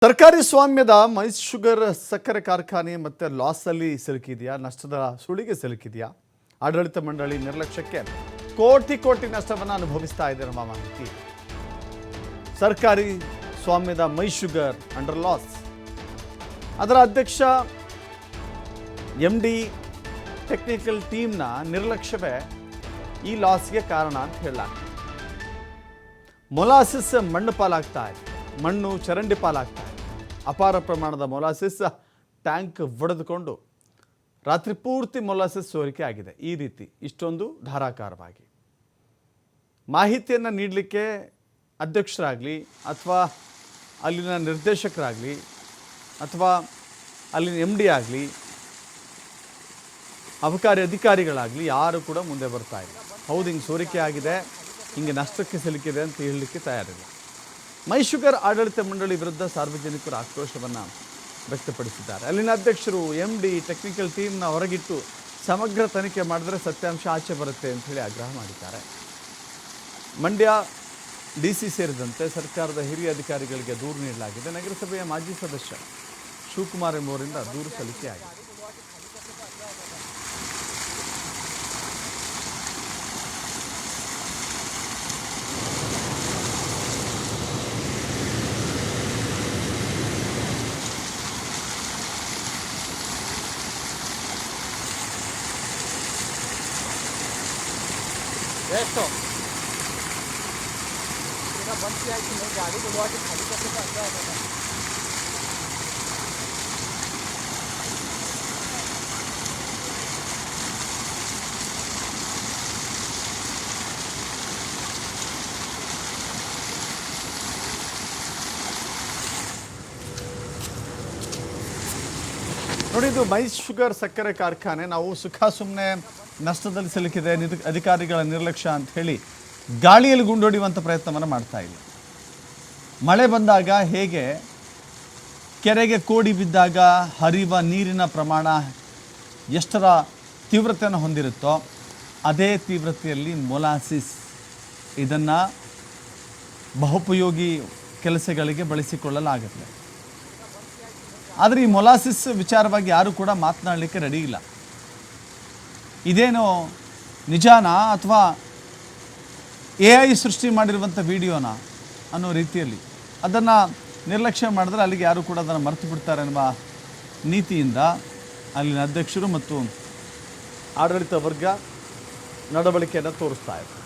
ಸರ್ಕಾರಿ ಸ್ವಾಮ್ಯದ mice sugar ಸಕ್ಕರೆ ಕಾರ್ಖಾನೆ ಮತ್ತೆ ಲಾಸಲ್ಲಿ ಸಿಲುಕಿದೆಯಾ, ನಷ್ಟದ ಸುಳಿಗೆ ಸಿಲುಕಿದೆಯಾ? ಆಡಳಿತ ಮಂಡಳಿ ನಿರ್ಲಕ್ಷ್ಯಕ್ಕೆ ಕೋಟಿ ಕೋಟಿ ನಷ್ಟವನ್ನು ಅನುಭವಿಸ್ತಾ ಇದೆ ನಮ್ಮ ಮಾಹಿತಿ. ಸರ್ಕಾರಿ ಸ್ವಾಮ್ಯದ ಮೈಸ್ ಶುಗರ್ ಅಂಡರ್ ಲಾಸ್, ಅದರ ಅಧ್ಯಕ್ಷ MD ಟೆಕ್ನಿಕಲ್ ಟೀಮ್ನ ನಿರ್ಲಕ್ಷ್ಯವೇ ಈ ಲಾಸ್ಗೆ ಕಾರಣ ಅಂತ ಹೇಳಲಾಗ್ತದೆ. ಮೊಲಾಸಿಸ್ ಮಣ್ಣು ಪಾಲಾಗ್ತಾ ಇದೆ, ಮಣ್ಣು ಚರಂಡಿ ಪಾಲಾಗ್ತಾ ಇದೆ. ಅಪಾರ ಪ್ರಮಾಣದ ಮೊಲಾಸಿಸ್ ಟ್ಯಾಂಕ್ ಒಡೆದುಕೊಂಡು ರಾತ್ರಿ ಪೂರ್ತಿ ಮೊಲಾಸಿಸ್ ಸೋರಿಕೆ ಆಗಿದೆ. ಈ ರೀತಿ ಇಷ್ಟೊಂದು ಧಾರಾಕಾರವಾಗಿ ಮಾಹಿತಿಯನ್ನು ನೀಡಲಿಕ್ಕೆ ಅಧ್ಯಕ್ಷರಾಗಲಿ ಅಥವಾ ಅಲ್ಲಿನ ನಿರ್ದೇಶಕರಾಗಲಿ ಅಥವಾ ಅಲ್ಲಿನ MD ಆಗಲಿ ಅಬಕಾರಿ ಅಧಿಕಾರಿಗಳಾಗಲಿ ಯಾರು ಕೂಡ ಮುಂದೆ ಬರ್ತಾ ಇಲ್ಲ. ಹೌದು, ಹಿಂಗೆ ಸೋರಿಕೆ ಆಗಿದೆ, ಹಿಂಗೆ ನಷ್ಟಕ್ಕೆ ಸಿಲುಕಿದೆ ಅಂತ ಹೇಳಲಿಕ್ಕೆ ತಯಾರಿಲ್ಲ. ಮೈಸ್ ಶುಗರ್ ಆಡಳಿತ ಮಂಡಳಿ ವಿರುದ್ಧ ಸಾರ್ವಜನಿಕರು ಆಕ್ರೋಶವನ್ನು ವ್ಯಕ್ತಪಡಿಸಿದ್ದಾರೆ. ಅಲ್ಲಿನ ಅಧ್ಯಕ್ಷರು MD ಟೆಕ್ನಿಕಲ್ ಟೀಮ್ನ ಹೊರಗಿಟ್ಟು ಸಮಗ್ರ ತನಿಖೆ ಮಾಡಿದ್ರೆ ಸತ್ಯಾಂಶ ಆಚೆ ಬರುತ್ತೆ ಅಂತ ಹೇಳಿ ಆಗ್ರಹ ಮಾಡಿದ್ದಾರೆ. ಮಂಡ್ಯ DC ಸೇರಿದಂತೆ ಸರ್ಕಾರದ ಹಿರಿಯ ಅಧಿಕಾರಿಗಳಿಗೆ ದೂರು ನೀಡಲಾಗಿದೆ. ನಗರಸಭೆಯ ಮಾಜಿ ಸದಸ್ಯ ಶಿವಕುಮಾರ್ ಎಂಬುವರಿಂದ ದೂರು ಸಲ್ಲಿಕೆಯಾಗಿದೆ. तो बंद किया कि नहीं, गाड़ी को लौट खाली करके अंदर आ जाता है. ನೋಡಿ, ಇದು ಮೈಸ್ ಶುಗರ್ ಸಕ್ಕರೆ ಕಾರ್ಖಾನೆ. ನಾವು ಸುಖ ಸುಮ್ಮನೆ ನಷ್ಟದಲ್ಲಿ ಸಿಲುಕಿದೆ, ಅಧಿಕಾರಿಗಳ ನಿರ್ಲಕ್ಷ್ಯ ಅಂತ ಹೇಳಿ ಗಾಳಿಯಲ್ಲಿ ಗುಂಡೊಡೆಯುವಂಥ ಪ್ರಯತ್ನವನ್ನು ಮಾಡ್ತಾ ಇಲ್ಲ. ಮಳೆ ಬಂದಾಗ ಹೇಗೆ ಕೆರೆಗೆ ಕೋಡಿ ಬಿದ್ದಾಗ ಹರಿಯುವ ನೀರಿನ ಪ್ರಮಾಣ ಎಷ್ಟರ ತೀವ್ರತೆಯನ್ನು ಹೊಂದಿರುತ್ತೋ ಅದೇ ತೀವ್ರತೆಯಲ್ಲಿ ಮೊಲಾಸಿಸ್ ಇದನ್ನು ಬಹುಪಯೋಗಿ ಕೆಲಸಗಳಿಗೆ ಬಳಸಿಕೊಳ್ಳಲಾಗುತ್ತೆ. ಆದರೆ ಈ ಮೊಲಾಸಿಸ್ ವಿಚಾರವಾಗಿ ಯಾರೂ ಕೂಡ ಮಾತನಾಡಲಿಕ್ಕೆ ರೆಡಿ ಇಲ್ಲ. ಇದೇನೋ ನಿಜಾನಾ ಅಥವಾ AI ಸೃಷ್ಟಿ ಮಾಡಿರುವಂಥ ವಿಡಿಯೋನಾ ಅನ್ನೋ ರೀತಿಯಲ್ಲಿ ಅದನ್ನು ನಿರ್ಲಕ್ಷ್ಯ ಮಾಡಿದ್ರೆ ಅಲ್ಲಿಗೆ ಯಾರು ಕೂಡ ಅದನ್ನು ಮರೆತು ಬಿಡ್ತಾರೆ ಎನ್ನುವ ನೀತಿಯಿಂದ ಅಲ್ಲಿನ ಅಧ್ಯಕ್ಷರು ಮತ್ತು ಆಡಳಿತ ವರ್ಗ ನಡವಳಿಕೆಯನ್ನು ತೋರಿಸ್ತಾ ಇದೆ.